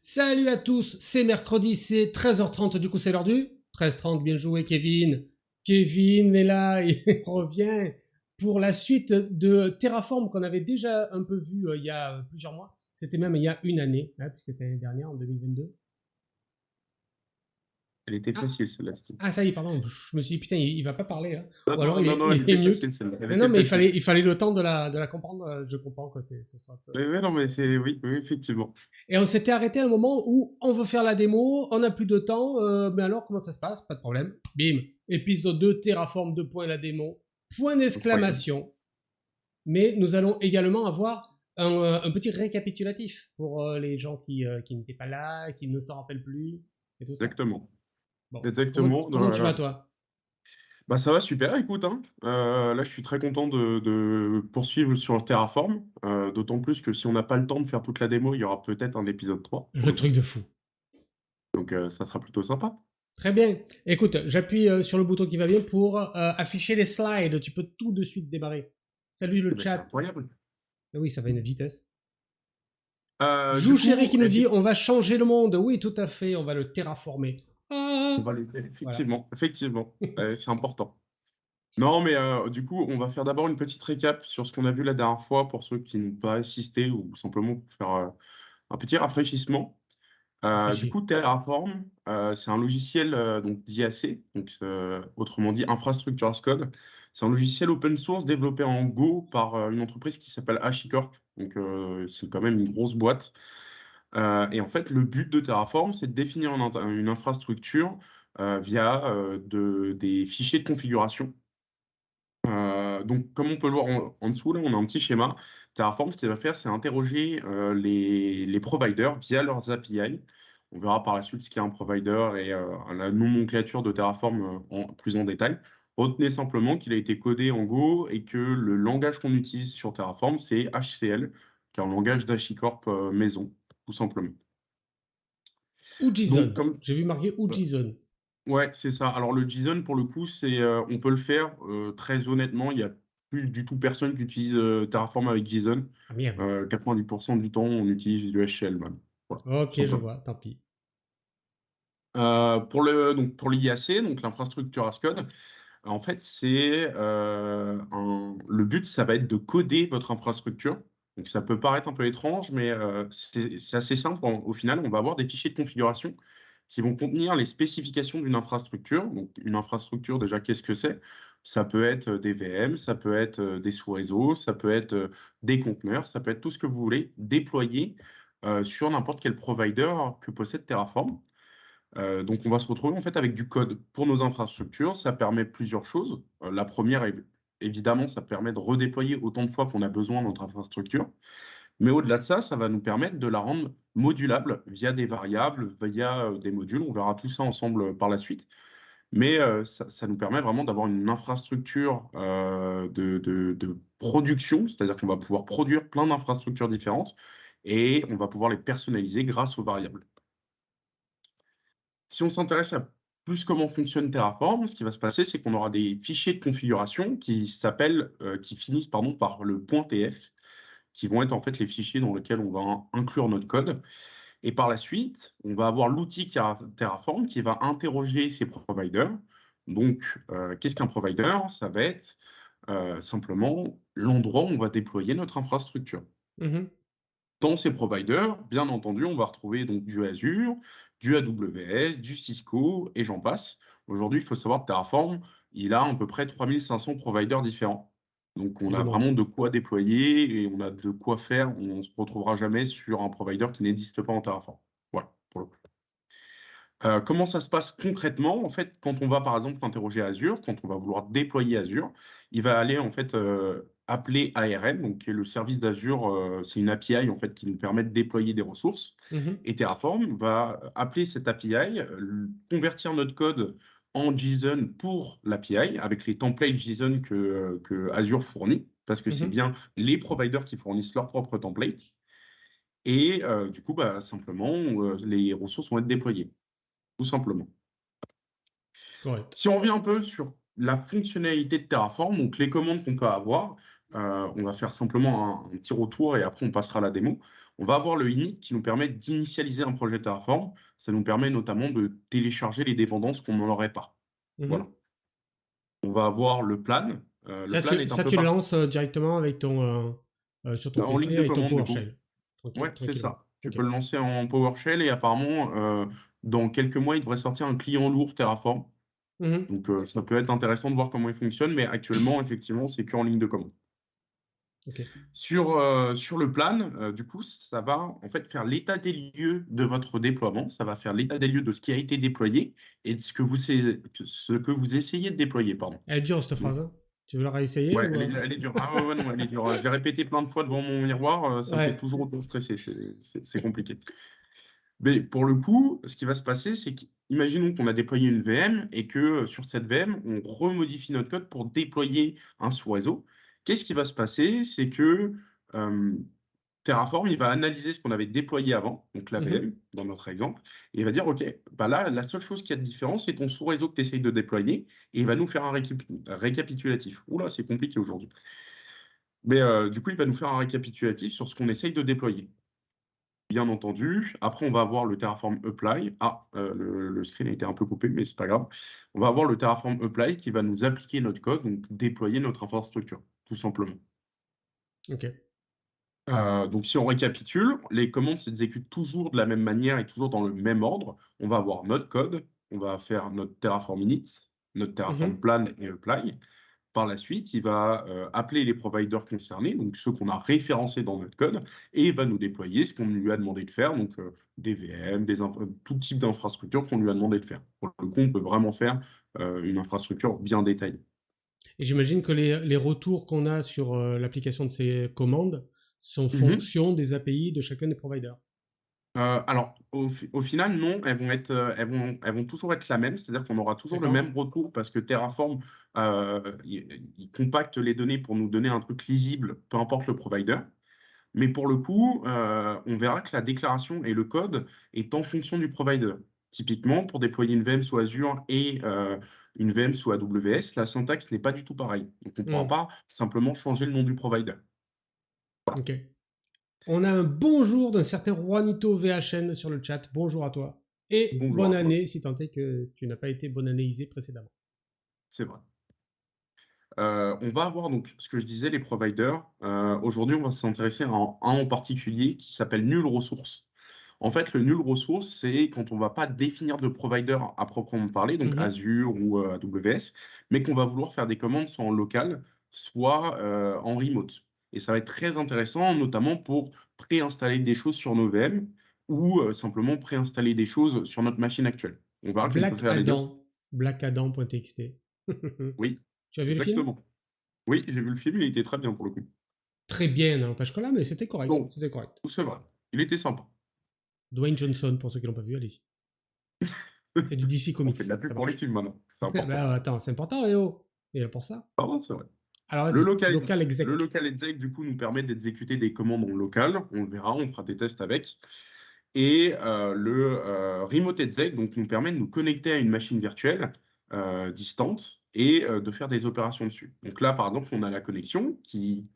Salut à tous, c'est mercredi, c'est 13h30, du coup c'est l'heure du 13h30, bien joué Kevin. Kevin est là, il revient pour la suite de Terraform qu'on avait déjà un peu vu il y a plusieurs mois. C'était même il y a une année, hein, puisque c'était l'année dernière, en 2022. Elle était Ah, facile, celle-là, Steve. ah ça y est, pardon, je me suis dit putain, il va pas parler, hein. Non, Ou alors non, non, non, elle il est était mute. facile, celle-là. Elle Mais non, était mais facile. il fallait le temps de la comprendre, je comprends que ce soit un peu... Mais non, mais c'est... Oui, oui, effectivement. Et on s'était arrêté à un moment où on veut faire la démo, on n'a plus de temps, mais alors comment ça se passe? Pas de problème. Bim. Épisode 2, Terraform 2 points la démo. Point Incroyable. d'exclamation. Mais nous allons également avoir un petit récapitulatif pour les gens qui n'étaient pas là, qui ne s'en rappellent plus, et tout ça. Exactement. Bon. Exactement. Comment tu vas toi? Bah, ça va super, écoute, hein. Là, je suis très content de poursuivre sur le Terraform. D'autant plus que si on n'a pas le temps de faire toute la démo, il y aura peut-être un épisode 3 pour Le le coup. truc de fou. Donc, ça sera plutôt sympa. Très bien. Écoute, j'appuie sur le bouton qui va bien pour afficher les slides. Tu peux tout de suite démarrer. Salut Eh le ben, c'est chat. incroyable. Ah oui, ça va à une vitesse. Du Jou Chéri coup, qui nous dit on va changer le monde. Oui, tout à fait, on va le terraformer. on Ah va voilà. effectivement, effectivement, c'est important. Non, mais du coup, on va faire d'abord une petite récap sur ce qu'on a vu la dernière fois pour ceux qui n'ont pas assisté ou simplement pour faire un petit rafraîchissement. Du Rafraîchi. coup, Terraform, c'est un logiciel donc d'IAC, donc autrement dit Infrastructure as Code. C'est un logiciel open source développé en Go par une entreprise qui s'appelle HashiCorp. Donc, c'est quand même une grosse boîte. Et en fait, le but de Terraform, c'est de définir une infrastructure via des fichiers de configuration. Donc, comme on peut le voir en dessous, là, on a un petit schéma. Terraform, ce qu'il va faire, c'est interroger les providers via leurs API. On verra par la suite ce qu'est un provider et la nomenclature de Terraform plus en détail. Retenez simplement qu'il a été codé en Go et que le langage qu'on utilise sur Terraform, c'est HCL, qui est un langage d'HashiCorp maison, tout simplement. Ou Donc, JSON. comme J'ai vu marqué ou JSON. Ouais, c'est ça. Alors le JSON, pour le coup, on peut le faire. Très honnêtement, il y a plus du tout personne qui utilise Terraform avec JSON. Ah merde. 90% du temps, on utilise du HL même. Voilà, tout Ok, je simplement. vois, tant pis. Pour l'IAC, donc l'infrastructure as code, en fait, le but, ça va être de coder votre infrastructure. Donc ça peut paraître un peu étrange, mais c'est assez simple. Au final, on va avoir des fichiers de configuration qui vont contenir les spécifications d'une infrastructure. Donc, une infrastructure, déjà, qu'est-ce que c'est? Ça peut être des VM, ça peut être des sous-réseaux, ça peut être des conteneurs, ça peut être tout ce que vous voulez déployer sur n'importe quel provider que possède Terraform. Donc, on va se retrouver en fait avec du code pour nos infrastructures. Ça permet plusieurs choses. La première, évidemment, ça permet de redéployer autant de fois qu'on a besoin notre infrastructure. Mais au-delà de ça, ça va nous permettre de la rendre modulable via des variables, via des modules. On verra tout ça ensemble par la suite. Mais ça nous permet vraiment d'avoir une infrastructure de production, c'est-à-dire qu'on va pouvoir produire plein d'infrastructures différentes et on va pouvoir les personnaliser grâce aux variables. Si on s'intéresse à plus comment fonctionne Terraform, ce qui va se passer, c'est qu'on aura des fichiers de configuration qui finissent pardon, par le .tf, qui vont être en fait les fichiers dans lesquels on va inclure notre code. Et par la suite, on va avoir l'outil Terraform qui va interroger ces providers. Donc, qu'est-ce qu'un provider? Ça va être simplement l'endroit où on va déployer notre infrastructure. Mhm. Dans ces providers, bien entendu, on va retrouver donc du Azure, du AWS, du Cisco et j'en passe. Aujourd'hui, il faut savoir que Terraform, il a à peu près 3500 providers différents. Donc, on Du a monde. vraiment de quoi déployer et on a de quoi faire. On ne se retrouvera jamais sur un provider qui n'existe pas en Terraform. Voilà, pour le coup. Comment ça se passe concrètement? En fait, quand on va, par exemple, interroger Azure, quand on va vouloir déployer Azure, il va aller, en fait, appeler ARM, donc qui est le service d'Azure, c'est une API, en fait, qui nous permet de déployer des ressources Mhm. et Terraform va appeler cette API, convertir notre code en JSON pour l'API avec les templates JSON que Azure fournit, parce que c'est Mhm. bien les providers qui fournissent leurs propres templates et du coup, bah, simplement, les ressources vont être déployées, tout simplement. Correct. Si on revient un peu sur la fonctionnalité de Terraform, donc les commandes qu'on peut avoir, on va faire simplement un petit retour et après on passera à la démo. On va avoir le init qui nous permet d'initialiser un projet Terraform. Ça nous permet notamment de télécharger les dépendances qu'on n'en aurait pas. Voilà. Mhm. On va avoir le plan est un Ça, peu tu le lances directement avec sur ton en ligne PC de avec ton commande du coup. PowerShell. Ouais, c'est Tranquillement. ça. Tu Ok. peux le lancer en PowerShell et apparemment, dans quelques mois, il devrait sortir un client lourd Terraform. Mhm. Donc, ça peut être intéressant de voir comment il fonctionne, mais actuellement, effectivement, c'est qu'en ligne de commande. Ok. Sur le plan, du coup, ça va en fait faire l'état des lieux de votre déploiement. Ça va faire l'état des lieux de ce qui a été déployé et de ce que vous essayez de déployer, pardon. Elle est dure cette Donc phrase, hein. Tu veux la réessayer ouais, ou elle est dure. Ah ouais, ouais, non, elle est dure. Je l'ai répété plein de fois devant mon miroir, ça me fait Ouais. toujours autant stresser, c'est compliqué. Mais pour le coup, ce qui va se passer, c'est qu'imaginons qu'on a déployé une VM et que, sur cette VM, on remodifie notre code pour déployer un sous-réseau. Qu'est-ce qui va se passer? C'est que, hem, Terraform, il va analyser ce qu'on avait déployé avant, donc la Mhm. VM, dans notre exemple, et il va dire: «OK, bah, là, la seule chose qu'il y a de différent, c'est ton sous-réseau que tu essayes de déployer», et il va nous faire un récapitulatif. Ouh là, c'est compliqué aujourd'hui. Mais, du coup, il va nous faire un récapitulatif sur ce qu'on essaye de déployer. Bien entendu. Après, on va avoir le Terraform Apply. Ah, le screen a été un peu coupé, mais c'est pas grave. On va avoir le Terraform Apply qui va nous appliquer notre code, donc déployer notre infrastructure, tout simplement. Ok. Donc si on récapitule, les commandes s'exécutent toujours de la même manière et toujours dans le même ordre. On va avoir notre code, on va faire notre Terraform init, notre Terraform Mhm. plan et apply. Par la suite, il va, appeler les providers concernés, donc ceux qu'on a référencés dans notre code et il va nous déployer ce qu'on lui a demandé de faire, donc des VM, tout type d'infrastructure qu'on lui a demandé de faire. Pour le coup, on peut vraiment faire, une infrastructure bien détaillée. Et j'imagine que les retours qu'on a sur l'application de ces commandes sont Mmh. fonction des API de chacun des providers. Alors au final non, elles vont toujours être la même, c'est-à-dire qu'on aura toujours le D'accord. même retour parce que Terraform, il compacte les données pour nous donner un truc lisible, peu importe le provider. Mais pour le coup, on verra que la déclaration et le code est en fonction du provider. Typiquement, pour déployer une VM sous Azure et une VM sous AWS, la syntaxe n'est pas du tout pareille. Donc on ne pourra Hmm. pas simplement changer le nom du provider. Voilà. Ok. On a un bonjour d'un certain Juanito VHN sur le chat. Bonjour à toi. Et Bonjour bonne à toi. année si tant est que tu n'as pas été bonne annéisé précédemment. C'est vrai. On va avoir donc ce que je disais, les providers. Aujourd'hui, on va s'intéresser à un en particulier qui s'appelle Null Resource. En fait, le null resource, c'est quand on va pas définir de provider à proprement parler, donc Mhm. Azure ou AWS, mais qu'on va vouloir faire des commandes soit en local, soit en remote. Et ça va être très intéressant, notamment pour préinstaller des choses sur nos VM ou simplement préinstaller des choses sur notre machine actuelle. On verra qu'on peut Black faire les deux. Adam. Blackadam.txt. Oui, Tu as vu le film? exactement. Oui, j'ai vu le film, il était très bien pour le coup. Très bien, n'empêche que là, mais c'était correct. Donc, C'était correct. c'est vrai, il était sympa. Dwayne Johnson, pour ceux qui l'ont pas vu, allez-y. C'est du DC On Comics, fait de la pub ça pour les marche. films maintenant, c'est important. Bah attends, c'est important, Léo. Il est là pour ça. Pardon, c'est vrai. Alors Le vas-y, local local le exec. local exec, du coup, nous permet d'exécuter des commandes en local. On le verra, on fera des tests avec et remote exec, donc nous permet de nous connecter à une machine virtuelle, distante et de faire des opérations dessus. Donc là, par exemple, on a la connexion qui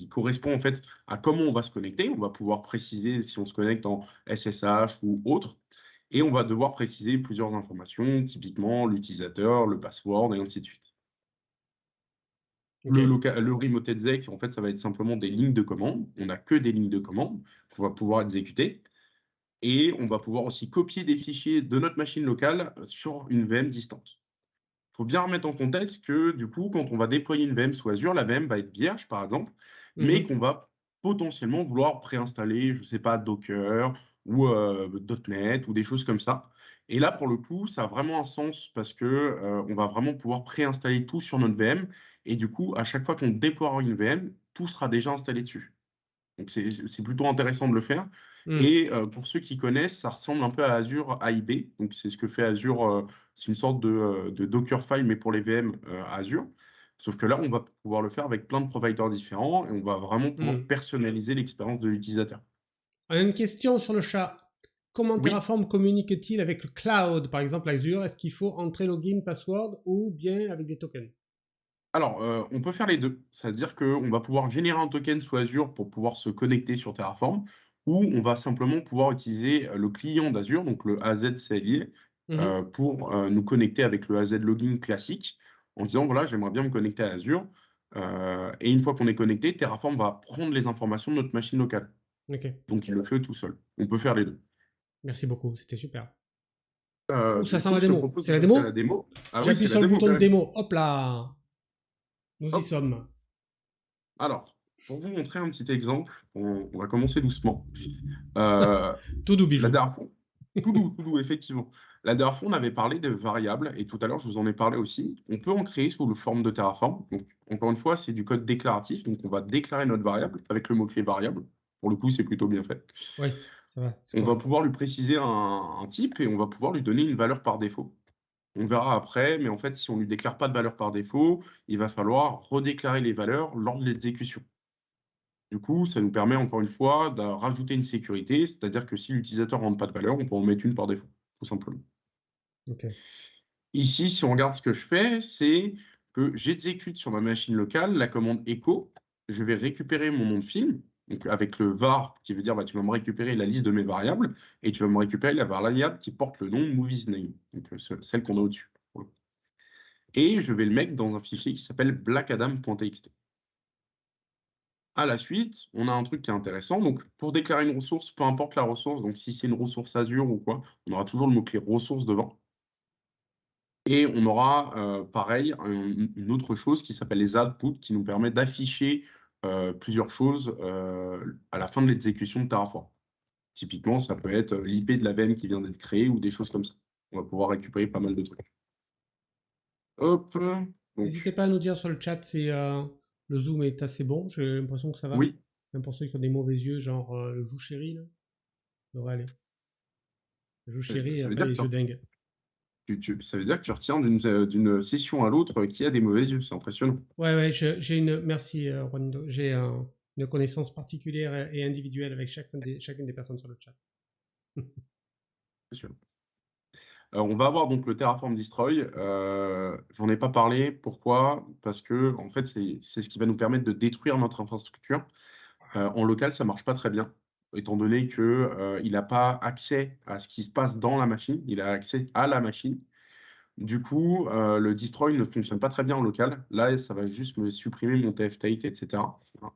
correspond, en fait, à comment on va se connecter. On va pouvoir préciser si on se connecte en SSH ou autre et on va devoir préciser plusieurs informations, typiquement l'utilisateur, le password et ainsi de suite. Ok. Le remote exec, en fait, ça va être simplement des lignes de commande. On n'a que des lignes de commande qu'on va pouvoir exécuter et on va pouvoir aussi copier des fichiers de notre machine locale sur une VM distante. Il faut bien remettre en contexte que, du coup, quand on va déployer une VM sous Azure, la VM va être vierge, par exemple, mais Mhm. qu'on va potentiellement vouloir préinstaller, je ne sais pas, Docker ou .NET ou des choses comme ça. Et là, pour le coup, ça a vraiment un sens parce que on va vraiment pouvoir préinstaller tout sur notre VM. Et du coup, à chaque fois qu'on déploiera une VM, tout sera déjà installé dessus. Donc c'est plutôt intéressant de le faire Mhm. et pour ceux qui connaissent, ça ressemble un peu à Azure AIB. Donc c'est ce que fait Azure, c'est une sorte de Dockerfile, mais pour les VM, Azure. Sauf que là, on va pouvoir le faire avec plein de providers différents et on va vraiment pouvoir Mhm. personnaliser l'expérience de l'utilisateur. On a une question sur le chat. Comment Oui, Terraform communique-t-il avec le cloud, par exemple Azure? Est-ce qu'il faut entrer login, password ou bien avec des tokens? Alors, on peut faire les 2. C'est-à-dire qu'on va pouvoir générer un token sous Azure pour pouvoir se connecter sur Terraform ou on va simplement pouvoir utiliser, le client d'Azure, donc le AZ CLI, Mmh. pour, nous connecter avec le AZ Login classique en disant: «Voilà, j'aimerais bien me connecter à Azure», et une fois qu'on est connecté, Terraform va prendre les informations de notre machine locale. OK. Donc il le fait tout seul. On peut faire les 2. Merci beaucoup, c'était super. Ouh, ça Du sent coup, la je te démo. propose C'est de la passer à la démo? démo. Ah oui, J'appuie c'est la sur le démo bouton de carrément. démo. Hop là! Nous y Hop, sommes. alors, pour vous montrer un petit exemple, on va commencer doucement. Heu Tout doux La bijou. dernière fois tout doux, effectivement. La dernière fois, on avait parlé de variables et tout à l'heure, je vous en ai parlé aussi. On peut en créer sous le forme de Terraform. Donc, encore une fois, c'est du code déclaratif. Donc, on va déclarer notre variable avec le mot-clé variable. Pour le coup, c'est plutôt bien fait. Oui, ça va, c'est On va correct. pouvoir lui préciser un type et on va pouvoir lui donner une valeur par défaut. On verra après, mais en fait, si on lui déclare pas de valeur par défaut, il va falloir redéclarer les valeurs lors de l'exécution. Du coup, ça nous permet encore une fois de rajouter une sécurité, c'est-à-dire que si l'utilisateur rentre pas de valeur, on peut en mettre une par défaut, tout simplement. OK. Ici, si on regarde ce que je fais, c'est que j'exécute sur ma machine locale la commande echo. Je vais récupérer mon nom de film, donc avec le var qui veut dire bah, tu vas me récupérer la liste de mes variables et tu vas me récupérer la variable qui porte le nom movies name, donc celle qu'on a au-dessus. Voilà. Et je vais le mettre dans un fichier qui s'appelle blackadam.txt. À la suite, on a un truc qui est intéressant. Donc, pour déclarer une ressource, peu importe la ressource, donc si c'est une ressource Azure ou quoi, on aura toujours le mot-clé ressource devant. Et on aura, pareil, une autre chose qui s'appelle les outputs qui nous permet d'afficher, plusieurs choses, à la fin de l'exécution de Terraform. Typiquement, ça peut être, l'IP de la VM qui vient d'être créée ou des choses comme ça. On va pouvoir récupérer pas mal de trucs. Hop, donc N'hésitez pas à nous dire sur le chat si le zoom est assez bon. J'ai l'impression que ça va. oui, Même pour ceux qui ont des mauvais yeux, genre le joue chéri, là, ça devrait aller. Le joue chéri et ça veut après dire que les yeux dingues. ça veut dire que tu retiens d'une session à l'autre, qui a des mauvais yeux, c'est impressionnant. Ouais, ouais, j'ai une. Merci, Juanido. J'ai une connaissance particulière et individuelle avec chacune des personnes sur le chat. Impressionnant. On va avoir donc le Terraform Destroy, j'en ai pas parlé. Pourquoi? Parce que en fait, c'est ce qui va nous permettre de détruire notre infrastructure. En local, ça marche pas très bien, étant donné que, il a pas accès à ce qui se passe dans la machine, il a accès à la machine. Du coup, le destroy ne fonctionne pas très bien en local. Là, ça va juste me supprimer mon tftate et cetera. Voilà.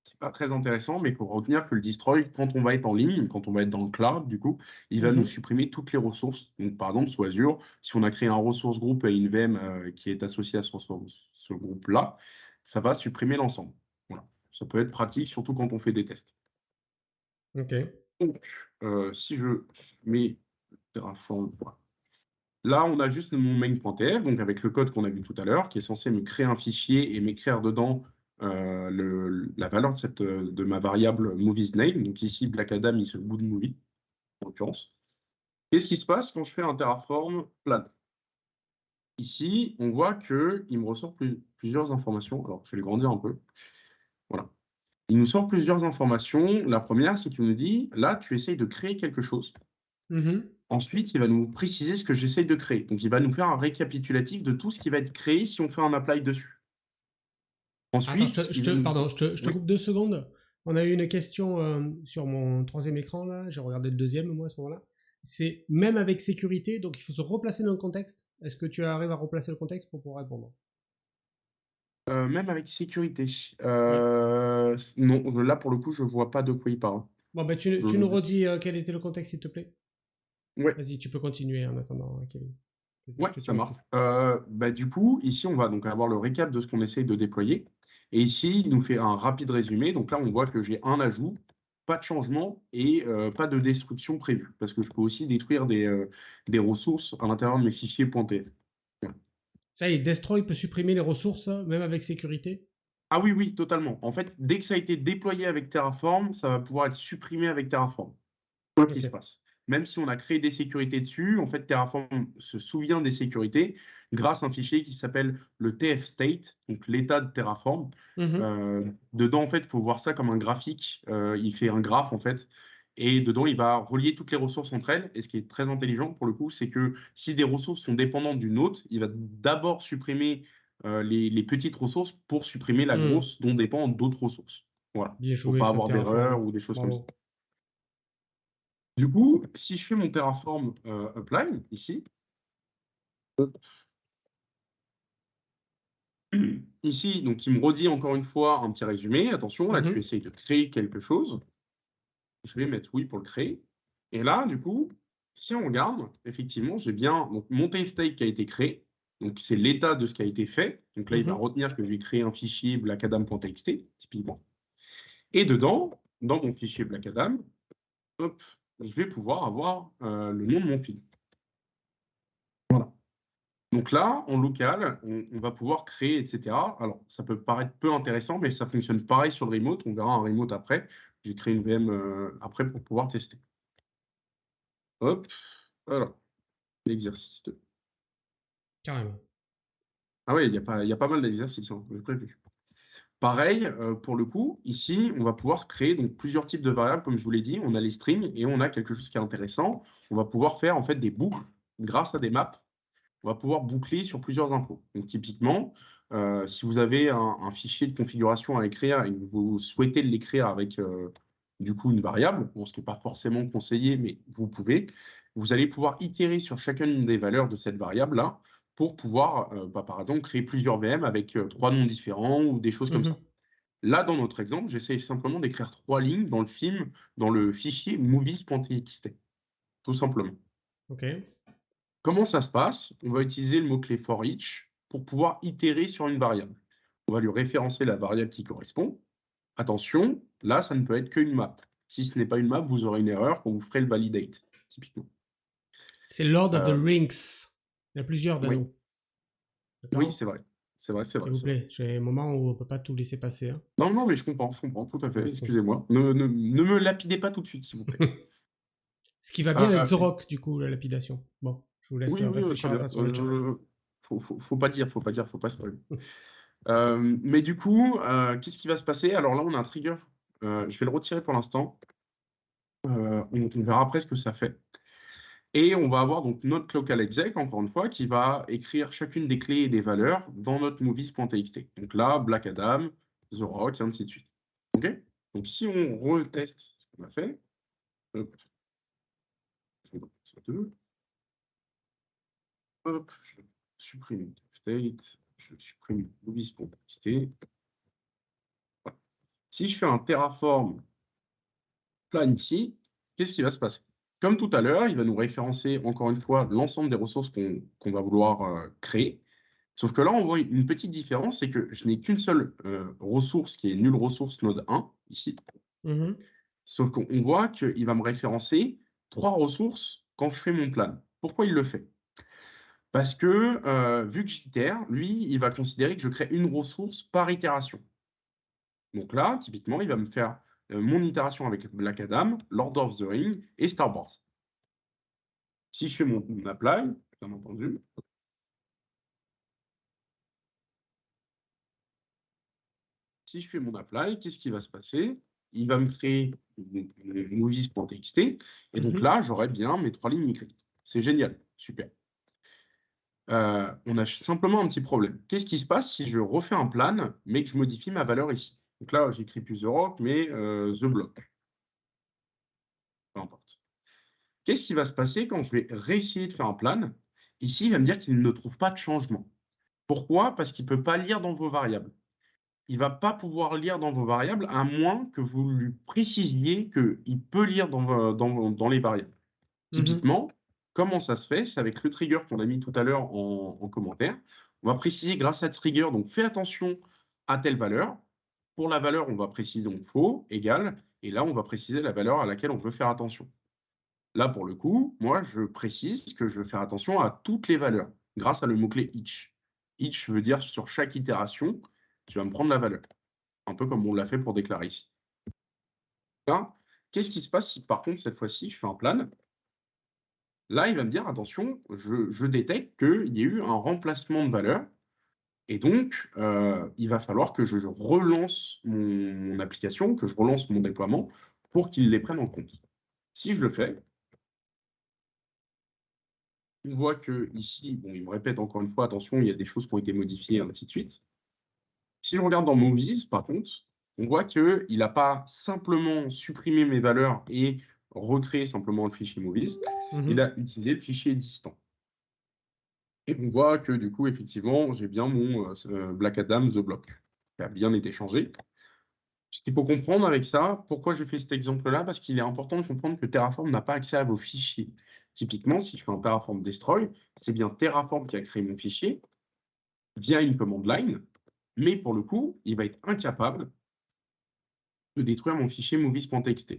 C'est pas très intéressant, mais il faut retenir que le destroy, quand on va être en ligne, quand on va être dans le cloud, du coup, il va nous Mhm. supprimer toutes les ressources. Donc, par exemple, sur Azure, si on a créé un ressource group et une VM qui est associée à ce groupe-là, ça va supprimer l'ensemble. Voilà. Ça peut être pratique, surtout quand on fait des tests. Ok. Donc, si je mets Terraform, voilà. Là, on a juste mon main.tf, donc avec le code qu'on a vu tout à l'heure, qui est censé me créer un fichier et m'écrire dedans la valeur de ma variable movies name. Donc ici, Black Adam, il se bout de movie, en l'occurrence. Qu'est-ce qui se passe quand je fais un Terraform plan? Ici, on voit qu'il me ressort plusieurs informations. Alors, je vais les grandir un peu. Voilà. Il nous sort plusieurs informations. La première, c'est qu'il nous dit, là, tu essayes de créer quelque chose. Mhm. Ensuite, il va nous préciser ce que j'essaye de créer. Donc, il va nous faire un récapitulatif de tout ce qui va être créé si on fait un apply dessus. Attends, Ensuite, il va nous pardon, je te oui, coupe 2 secondes. On a eu une question sur mon troisième écran là. J'ai regardé le deuxième moi à ce moment-là. C'est même avec sécurité, donc il faut se replacer dans le contexte. Est-ce que tu arrives à replacer le contexte pour pouvoir répondre? même avec sécurité. Ouais. Non, là, pour le coup, je vois pas de quoi il parle. Bon, ben tu nous Je redis quel était le contexte, s'il te plaît. ouais, Vas-y, tu peux continuer en attendant, Kevin. ouais, Je te ça tiens au marche. courant. Bah, du coup, ici, on va donc avoir le récap de ce qu'on essaye de déployer et ici, il nous fait un rapide résumé. Donc là, on voit que j'ai un ajout, pas de changement et pas de destruction prévue parce que je peux aussi détruire des ressources à l'intérieur de mes fichiers .tf. Voilà. Ça y est, Destroy peut supprimer les ressources, même avec sécurité. Ah oui, oui, totalement. En fait, dès que ça a été déployé avec Terraform, ça va pouvoir être supprimé avec Terraform. Quoi qu'il Ok. se passe. Même si on a créé des sécurités dessus, en fait, Terraform se souvient des sécurités grâce à un fichier qui s'appelle le tfstate, donc l'état de Terraform. Mhm. Dedans, en fait, il faut voir ça comme un graphique. Il fait un graphe, en fait, et dedans, il va relier toutes les ressources entre elles. Et ce qui est très intelligent, pour le coup, c'est que si des ressources sont dépendantes d'une autre, il va d'abord supprimer les petites ressources pour supprimer la Mmh. grosse dont dépendent d'autres ressources. Voilà, Bien pour joué pas ce avoir d'erreur Terraform. ou des choses comme ça. Bravo. Du coup, si je fais mon Terraform, apply ici, hop, ici, donc il me redit encore une fois un petit résumé. Attention, là, tu Mmh. essayes de créer quelque chose. Je vais mettre oui pour le créer. Et là, du coup, si on regarde, effectivement, j'ai bien donc mon TFTake qui a été créé. Donc, c'est l'état de ce qui a été fait. Donc là, il va Mmh. retenir que j'ai créé un fichier blackadam.txt, typiquement. Et dedans, dans mon fichier blackadam, hop, je vais pouvoir avoir le nom de mon fil. Voilà. Donc là, en local, on va pouvoir créer, et cetera. Alors, ça peut paraître peu intéressant, mais ça fonctionne pareil sur le remote. On verra un remote après. J'ai créé une VM après pour pouvoir tester. Hop, voilà, l'exercice 2. Carrément. Ah ouais, il y a pas mal d'exercices, hein, j'ai prévu. Pareil, pour le coup, ici, on va pouvoir créer donc plusieurs types de variables, comme je vous l'ai dit. On a les strings et on a quelque chose qui est intéressant. On va pouvoir faire en fait des boucles grâce à des maps. On va pouvoir boucler sur plusieurs infos. Donc typiquement, si vous avez un fichier de configuration à écrire et que vous souhaitez l'écrire avec, du coup une variable, bon ce qui est pas forcément conseillé, mais vous pouvez, vous allez pouvoir itérer sur chacune des valeurs de cette variable-là pour pouvoir, par exemple, créer plusieurs VM avec, 3 noms différents ou des choses comme Mmh. ça. Là, dans notre exemple, j'essaie simplement d'écrire 3 lignes dans le fichier movies.txt, tout simplement. OK. Comment ça se passe? On va utiliser le mot-clé for each pour pouvoir itérer sur une variable. On va lui référencer la variable qui correspond. Attention, là, ça ne peut être qu'une map. Si ce n'est pas une map, vous aurez une erreur quand vous ferez le validate, typiquement. C'est Lord of the Euh, Rings. Il y a plusieurs oui, d'anneaux. oui, D'accord? c'est vrai. C'est vrai, c'est vrai, S'il vous c'est vrai. plaît, j'ai un moment où on peut pas tout laisser passer, hein. Non, non, mais je comprends tout à fait. Merci. Excusez-moi. Ne me lapidez pas tout de suite, s'il vous plaît. Ce qui va bien avec Euh, The Rock, du coup, la lapidation. Bon, je vous laisse oui, oui, très réfléchir à bien. ça sur le chat. Faut pas dire, faut pas spoiler. Mais du coup, qu'est-ce qui va se passer? Alors là, on a un trigger, je vais le retirer pour l'instant, on verra après ce que ça fait et on va avoir donc notre local exec, encore une fois, qui va écrire chacune des clés et des valeurs dans notre movies.txt. Donc là, Black Adam, The Rock et ainsi de suite. OK? Donc si on reteste ce qu'on a fait, hop, je vais sur 2, hop, je supprime state, je supprime movies.txt. Voilà. Si je fais un terraform plan ici, qu'est-ce qui va se passer? Comme tout à l'heure, il va nous référencer encore une fois l'ensemble des ressources qu'on va vouloir, créer. Sauf que là, on voit une petite différence, c'est que je n'ai qu'une seule, ressource qui est nulle ressource node 1 ici. Mmh. Sauf qu'on voit qu'il va me référencer 3 ressources quand je fais mon plan. Pourquoi il le fait? Parce que, vu que j'itère, lui, il va considérer que je crée une ressource par itération. Donc là, typiquement, il va me faire, mon itération avec Black Adam, Lord of the Rings et Star Wars. Si je fais mon apply, bien entendu, si je fais mon apply, qu'est-ce qui va se passer? Il va me créer mon movies.txt et donc Mmh. là, j'aurai bien mes 3 lignes écrites. C'est génial, super. On a simplement un petit problème. Qu'est-ce qui se passe si je refais un plan, mais que je modifie ma valeur ici? Donc là, j'écris plus Europe, mais the block, peu importe. Qu'est-ce qui va se passer quand je vais réessayer de faire un plan? Ici, il va me dire qu'il ne trouve pas de changement. Pourquoi? Parce qu'il ne peut pas lire dans vos variables. Il va pas pouvoir lire dans vos variables, à moins que vous lui précisiez qu'il peut lire dans les variables. Mmh. Typiquement, comment ça se fait? C'est avec le trigger qu'on a mis tout à l'heure en commentaire. On va préciser grâce à trigger, donc fais attention à telle valeur. Pour la valeur, on va préciser donc faux, égal, et là, on va préciser la valeur à laquelle on veut faire attention. Là, pour le coup, moi, je précise que je veux faire attention à toutes les valeurs grâce à le mot-clé each. Each veut dire sur chaque itération, tu vas me prendre la valeur. Un peu comme on l'a fait pour déclarer ici. Là, qu'est-ce qui se passe si par contre, cette fois-ci, je fais un plan? Là, il va me dire: «Attention, je détecte qu'il y a eu un remplacement de valeur et donc il va falloir que je relance mon application, que je relance mon déploiement pour qu'il les prenne en compte». Si je le fais, On voit que ici, bon, il me répète encore une fois, attention, il y a des choses qui ont été modifiées, ainsi de suite. Si je regarde dans Movies, par contre, on voit qu'il n'a pas simplement supprimé mes valeurs et recréé simplement le fichier Movies, il Mhm. a utilisé le fichier distant. Et on voit que du coup, effectivement, j'ai bien mon Black Adam The Block, qui a bien été changé. Ce qu'il faut comprendre avec ça, pourquoi je fais cet exemple-là? Parce qu'il est important de comprendre que Terraform n'a pas accès à vos fichiers. Typiquement, si je fais un Terraform Destroy, c'est bien Terraform qui a créé mon fichier via une command line, mais pour le coup, il va être incapable de détruire mon fichier movies.txt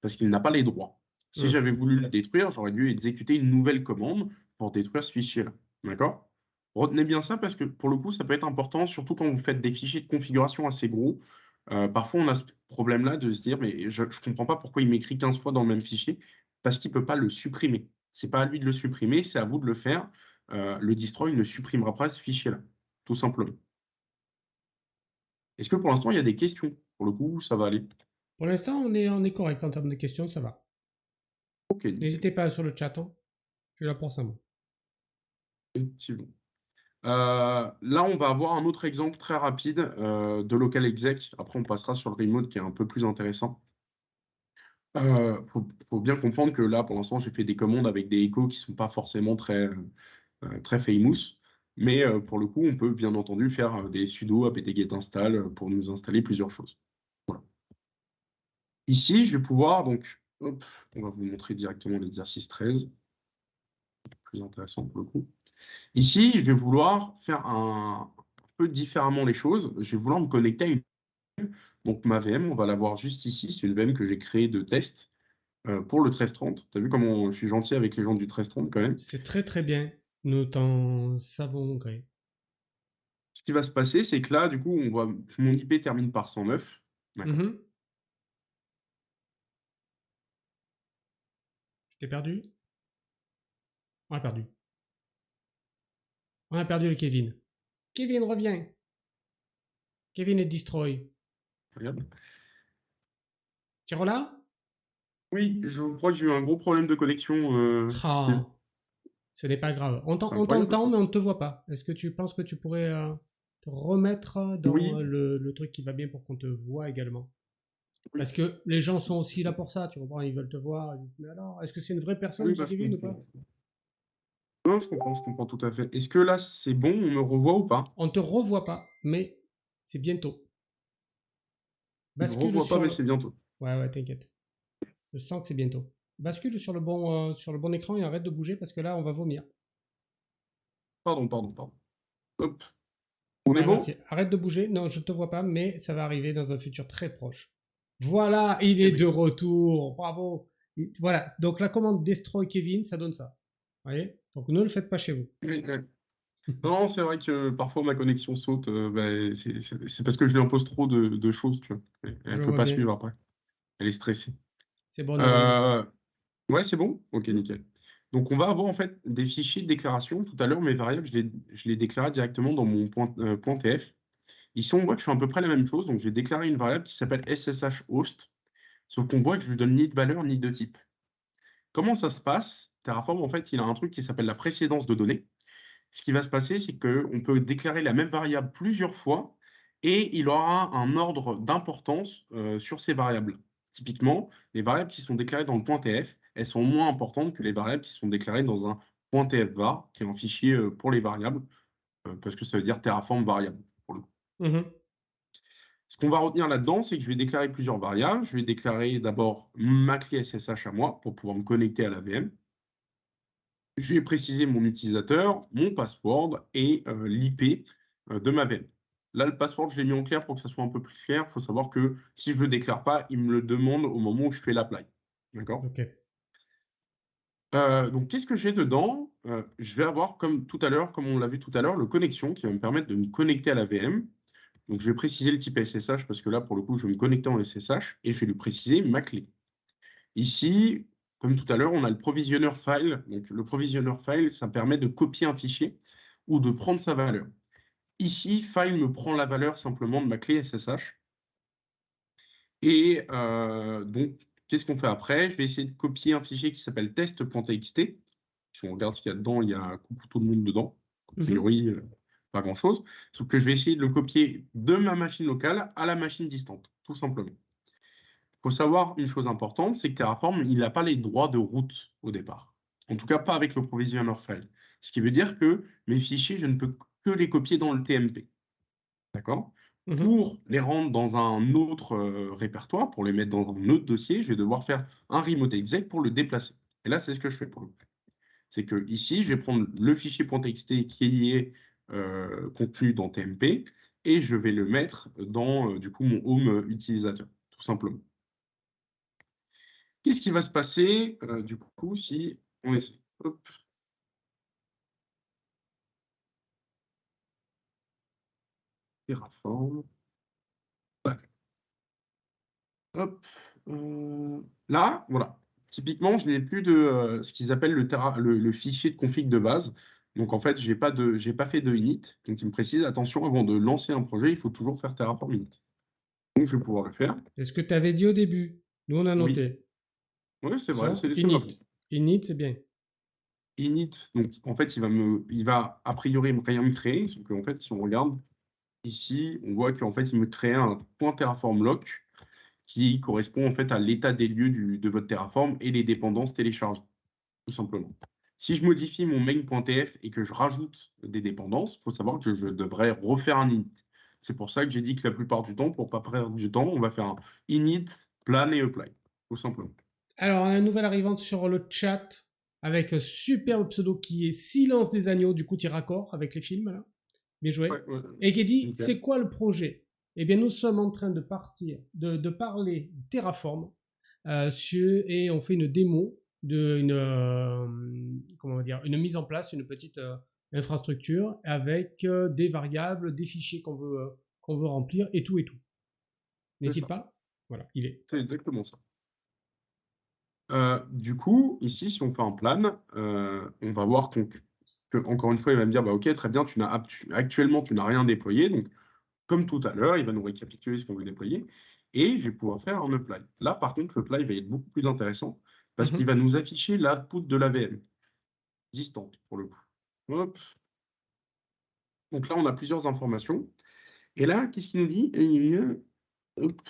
parce qu'il n'a pas les droits. Si Mhm. j'avais voulu le détruire, j'aurais dû exécuter une nouvelle commande pour détruire ce fichier-là. D'accord? Retenez bien ça parce que pour le coup, ça peut être important, surtout quand vous faites des fichiers de configuration assez gros. Parfois, on a ce problème-là de se dire, mais je ne comprends pas pourquoi il m'écrit 15 fois dans le même fichier, parce qu'il ne peut pas le supprimer. C'est pas à lui de le supprimer, c'est à vous de le faire. Le destroy ne supprimera pas ce fichier-là, tout simplement. Est-ce que pour l'instant, il y a des questions? Pour le coup, ça va aller. Pour l'instant, on est correct en termes de questions, ça va. Ok, nickel. N'hésitez pas sur le chat, hein. Je suis là pour ça, moi. Effectivement. Là, on va avoir un autre exemple très rapide de local exec. Après, on passera sur le remote qui est un peu plus intéressant. Faut bien comprendre que là, pour l'instant, j'ai fait des commandes avec des échos qui sont pas forcément très famous. Mais pour le coup, on peut bien entendu faire des sudo apt-get install pour nous installer plusieurs choses. Voilà. Ici, je vais pouvoir donc, hop, on va vous montrer directement l'exercice 13, plus intéressant pour le coup. Ici, je vais vouloir faire un peu différemment les choses. Je vais vouloir me connecter à une donc ma VM, on va la voir juste ici. C'est une VM que j'ai créée de test pour le 1330. Tu as vu comment je suis gentil avec les gens du 1330 quand même. C'est très très bien. Nous t'en savons gré. Ce qui va se passer, c'est que là, du coup, on voit mon IP termine par 109. D'accord. Mhm. Je t'ai perdu. On a perdu. On a perdu le Kevin. Kevin, reviens. Kevin est destroy. Regarde. Tu es là? Oui, je crois que j'ai eu un gros problème de connexion, Steve. Ah, ce n'est pas grave. C'est On incroyable t'entend, ça. mais on ne te voit pas. Est-ce que tu penses que tu pourrais te remettre dans Oui, le truc qui va bien pour qu'on te voit également? oui, Parce que les gens sont aussi là pour ça, tu comprends? Ils veulent te voir. Ils disent, mais alors, est-ce que c'est une vraie personne, oui, ce bah, je Kevin, ou pas? comprends. Non, je comprends tout à fait. Est-ce que là, c'est bon, on me revoit ou pas? On te revoit pas, mais c'est bientôt. On me Bascule revoit pas, sur mais le. c'est bientôt. Ouais, ouais, t'inquiète. Je sens que c'est bientôt. Bascule sur le bon écran et arrête de bouger parce que là, on va vomir. Pardon. Hop. On est Ouais, bon? merci. Arrête de bouger. Non, je ne te vois pas, mais ça va arriver dans un futur très proche. Voilà, il Eh est ben, de retour. Bravo. Voilà, donc la commande Destroy Kevin, ça donne ça. Vous voyez? Donc ne le faites pas chez vous. ouais, ouais. Non, c'est vrai que parfois ma connexion saute, bah, c'est parce que je lui impose trop de choses, tu vois? Elle Je peut vois pas bien. suivre après. Elle est stressée. C'est bon à revenir. Heu, ouais, c'est bon? OK, Hmm. nickel. Donc on va avoir en fait des fichiers de déclaration. Tout à l'heure, mes variables, je les déclarais directement dans mon point .tf. Ici, on voit que je fais à peu près la même chose. Donc je vais déclarer une variable qui s'appelle ssh host, sauf qu'on voit que je lui donne ni de valeur ni de type. Comment ça se passe? Terraform, en fait, il a un truc qui s'appelle la précédence de données. Ce qui va se passer, c'est qu'on peut déclarer la même variable plusieurs fois et il aura un ordre d'importance sur ces variables. Typiquement, les variables qui sont déclarées dans le point .tf, elles sont moins importantes que les variables qui sont déclarées dans un point .tf-var, qui est un fichier pour les variables, parce que ça veut dire Terraform variable, pour le coup. Mhm. Ce qu'on va retenir là-dedans, c'est que je vais déclarer plusieurs variables. Je vais déclarer d'abord ma clé SSH à moi pour pouvoir me connecter à la VM. Je vais préciser mon utilisateur, mon password et l'IP de ma VM. Là, le password, je l'ai mis en clair pour que ça soit un peu plus clair. Il faut savoir que si je ne le déclare pas, il me le demande au moment où je fais l'apply. D'accord? Ok. Donc, qu'est-ce que j'ai dedans? Je vais avoir, comme tout à l'heure, comme on l'a vu tout à l'heure, le connexion qui va me permettre de me connecter à la VM. Donc, je vais préciser le type SSH parce que là, pour le coup, je vais me connecter en SSH et je vais lui préciser ma clé. Ici, comme tout à l'heure, on a le provisionneur file. Donc, le provisionneur file, ça permet de copier un fichier ou de prendre sa valeur. Ici, file me prend la valeur simplement de ma clé SSH. Et donc, qu'est-ce qu'on fait après? Je vais essayer de copier un fichier qui s'appelle test.txt. Si on regarde ce qu'il y a dedans, il y a coucou tout le monde dedans. A Mhm. priori, pas grand-chose. Sauf que je vais essayer de le copier de ma machine locale à la machine distante, tout simplement. Il faut savoir une chose importante, c'est que Terraform, il n'a pas les droits de route au départ. En tout cas, pas avec le provisioner file. Ce qui veut dire que mes fichiers, je ne peux que les copier dans le TMP. D'accord? Mhm. Pour les rendre dans un autre répertoire, pour les mettre dans un autre dossier, je vais devoir faire un remote exec pour le déplacer. Et là, c'est ce que je fais pour le coup. C'est que ici, je vais prendre le fichier .txt qui est contenu dans TMP et je vais le mettre dans du coup mon home utilisateur, tout simplement. Qu'est-ce qui va se passer du coup si on essaie? Hop, Terraform. Ouais. Hop, là, voilà. Typiquement, je n'ai plus de, ce qu'ils appellent le fichier de config de base. Donc en fait, j'ai pas fait de init. Donc il me précise: «Attention, avant de lancer un projet, il faut toujours faire Terraform init». Donc je vais pouvoir le faire. C'est ce que tu avais dit au début. Nous, on a Oui, noté. oui, c'est vrai, Attention, c'est vrai. init. Init, c'est bien. Init, donc en fait, il va a priori rien me créer, sauf qu'en fait, si on regarde ici, on voit qu'en fait, il me crée un .terraform lock qui correspond en fait à l'état des lieux de votre Terraform et les dépendances téléchargées, tout simplement. Si je modifie mon main.tf et que je rajoute des dépendances, il faut savoir que je devrais refaire un init. C'est pour ça que j'ai dit que la plupart du temps, pour ne pas perdre du temps, on va faire un init, plan et apply, tout simplement. Alors, on a une nouvelle arrivante sur le chat avec un superbe pseudo qui est Silence des agneaux, du coup, tu raccord avec les films, là. Bien joué. Ouais, ouais, Et qui dit, nickel. c'est quoi le projet? Eh bien, nous sommes en train de partir, de parler Terraform, et on fait une démo d'une, comment on va dire, une mise en place, une petite infrastructure avec des variables, des fichiers qu'on veut remplir et tout et tout. C'est N'est-il ça. pas? Voilà, il est. C'est exactement ça. Du coup, ici, si on fait un plan, on va voir encore une fois, il va me dire: «Bah, OK, très bien, actuellement, tu n'as rien déployé». Donc, comme tout à l'heure, il va nous récapituler ce qu'on veut déployer et je vais pouvoir faire un apply. Là, par contre, l'apply va être beaucoup plus intéressant parce qu'il Mhm. va nous afficher l'output de la VM distante, pour le coup. Hop, donc là, on a plusieurs informations et là, qu'est-ce qu'il nous dit? Hop.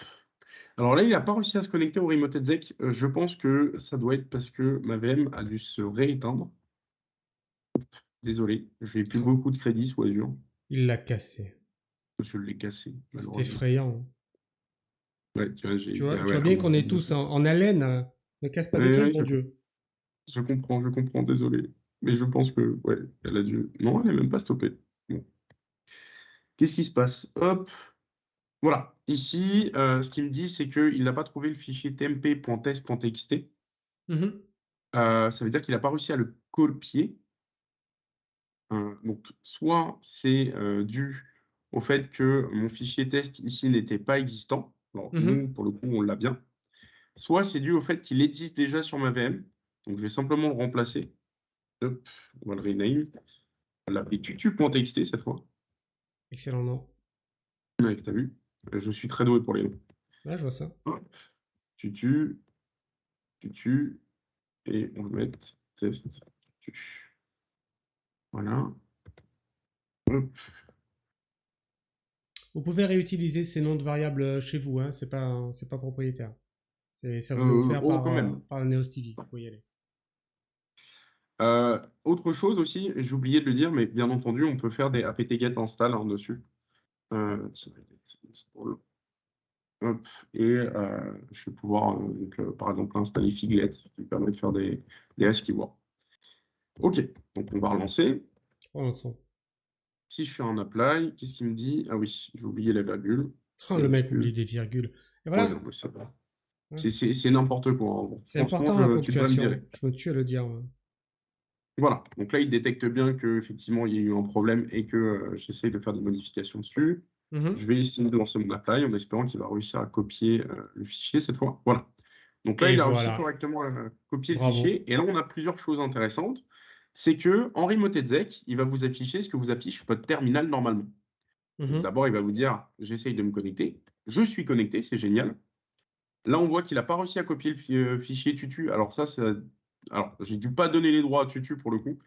Alors là, il n'a pas réussi à se connecter au remote exec. Je pense que ça doit être parce que ma VM a dû se rééteindre. Désolé, j'ai plus Oh, beaucoup de crédits sous Azure. il l'a cassé. Je l'ai cassé, C'est malheureusement. effrayant. Ouais, tu vois, Tu ouais, vois bien qu'on est tous en haleine, hein. Ne casse pas des ouais, trucs, ouais, mon Dieu. je comprends, désolé. Mais je pense que, ouais, elle a dû. Non, elle est même pas stoppée. Bon. Qu'est-ce qui se passe? Hop, voilà. Ici, ce qu'il me dit, c'est qu'il n'a pas trouvé le fichier tmp.test.txt. Mhm. Ça veut dire qu'il n'a pas réussi à le copier. Donc soit c'est, dû au fait que mon fichier test ici n'était pas existant. Alors nous, Mhm. pour le coup, on l'a bien. Soit c'est dû au fait qu'il existe déjà sur ma VM. Donc je vais simplement le remplacer. Hop, on va le rename. On va l'appeler tutu.txt cette fois. Excellent nom. Ouais, tu vu? Je suis très doué pour les noms. Là, je vois ça. Hop, tutu, tutu et on va mettre test tutu. Voilà. Hop, Vous pouvez réutiliser ces noms de variables chez vous, hein. C'est pas propriétaire. Ça vous est offert oh quand même. par NeoSTD. Vous pouvez y aller. Autre chose aussi, j'ai oublié de le dire, mais bien entendu, on peut faire des apt-get install, hein, dessus. Install, hop et je vais pouvoir, donc, par exemple, installer Figlet, qui me permet de faire des ASCII work. OK, donc on va relancer. Pour l'instant. Si je fais un apply, qu'est-ce qu'il me dit? Ah oui, j'ai oublié la virgule. Oh, C'est le parce mec oublie que des virgules. Et ouais, non, voilà. mais ça va. Ouais. C'est n'importe quoi, hein. C'est Franchement, important la tu devrais me ponctuation. virer. Je me tue à le dire, moi. Voilà, donc là, il détecte bien qu'effectivement, il y a eu un problème et que, j'essaye de faire des modifications dessus. Je Mhm. vais essayer de lancer mon apply en espérant qu'il va réussir à copier, le fichier cette fois. Voilà. Donc là, Et il a réussi voilà. correctement à copier le Bravo. fichier et là, on a plusieurs choses intéressantes. C'est qu'en remote exec, il va vous afficher ce que vous affiche votre terminal normalement. Donc Mhm. d'abord, il va vous dire: «J'essaye de me connecter». Je suis connecté, c'est génial. Là, on voit qu'il n'a pas réussi à copier le fichier tutu. Alors ça Alors, j'ai dû pas donner les droits à Tutu pour le coup,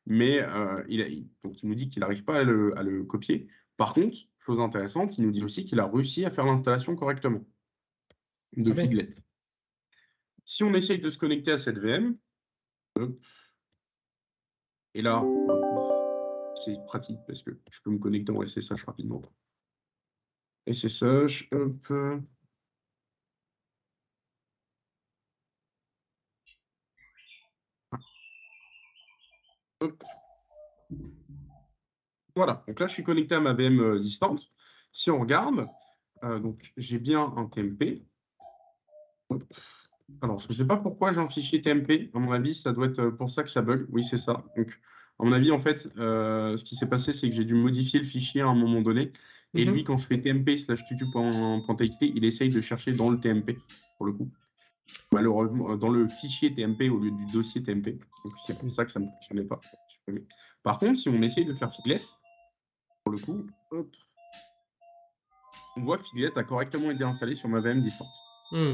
mais donc il nous dit qu'il n'arrive pas à le copier. Par contre, chose intéressante, il nous dit aussi qu'il a réussi à faire l'installation correctement de Très bien. Figlet. Si on essaye de se connecter à cette VM, hop, et là, pour le coup, c'est pratique parce que je peux me connecter en SSH rapidement. SSH, hop, hop. Voilà, donc là, je suis connecté à ma VM, distante. Si on regarde, donc j'ai bien un TMP. Hop. Alors, je ne sais pas pourquoi j'ai un fichier TMP. À mon avis, ça doit être, pour ça que ça bug. Oui, c'est ça. Donc, à mon avis, en fait, ce qui s'est passé, c'est que j'ai dû modifier le fichier à un moment donné et lui, Mhm. quand je fais tmp/tutu.txt, il essaye de chercher dans le TMP, pour le coup. Malheureusement, dans le fichier TMP au lieu du dossier TMP. Donc, c'est pour ça que ça ne fonctionnait pas. Par contre, si on essaye de faire Figlet, pour le coup, hop, on voit que Figlet a correctement été installé sur ma VM distante. Hmm.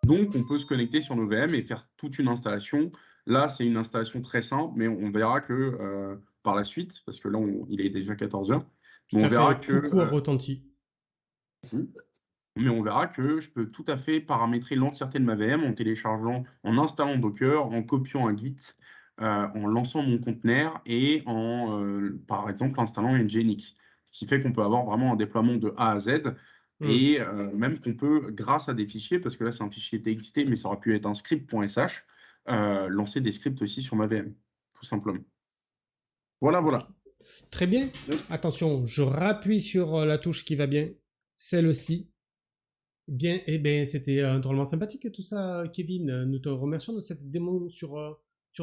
Donc, on peut se connecter sur nos VM et faire toute une installation. Là, c'est une installation très simple, mais on verra que par la suite, parce que là, il est déjà 14 heures, Tout mais on à verra fait. que, Coucou à Retenti. je peux tout à fait paramétrer l'entièreté de ma VM en téléchargeant, en installant Docker, en copiant un Git, en lançant mon conteneur et par exemple, installant Nginx. Ce qui fait qu'on peut avoir vraiment un déploiement de A à Z Hmm. et même qu'on peut, grâce à des fichiers, parce que là, c'est un fichier TXT, mais ça aurait pu être un script.sh, lancer des scripts aussi sur ma VM, tout simplement. Voilà, voilà. Très bien. Hop. Attention, je rappuie sur la touche qui va bien. Celle-ci. Bien, eh bien, c'était drôlement sympathique tout ça, Kevin. Nous te remercions de cette démo sur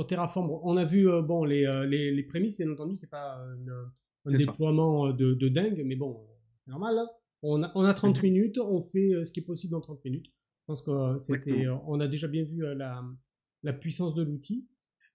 Terraform. On a vu bon les prémices, bien entendu, c'est pas un C'est ça. déploiement de dingue, mais bon, c'est normal. Hein. On a 30 minutes, on fait ce qui est possible dans 30 minutes. Je pense que Exactement. on a déjà bien vu la puissance de l'outil.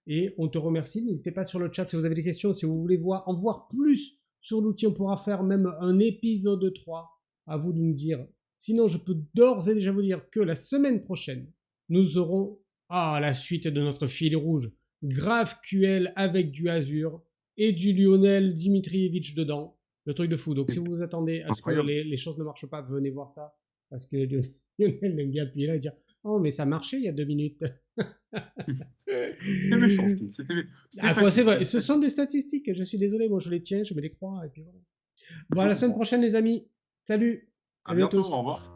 Et on te remercie. N'hésitez pas sur le chat si vous avez des questions, si vous voulez en voir plus sur l'outil. On pourra faire même un épisode 3. À vous de nous dire. Sinon, je peux d'ores et déjà vous dire que la semaine prochaine, nous aurons la suite de notre fil rouge. GraphQL avec du Azure et du Lionel Dimitrievitch dedans. Le truc de fou. Donc, si vous vous attendez à ce que Incroyable. les choses ne marchent pas, venez voir ça. Parce que Lionel aime bien appuyer là et dire oh, mais ça marchait il y a 2 minutes. C'était méchant, c'était À quoi c'est facile. vrai. Ce sont des statistiques. Je suis désolé, moi je les tiens, je me les crois et puis voilà. Bon, à Je la semaine comprends. prochaine, les amis. Salut. À Salut à bientôt, au tous. revoir.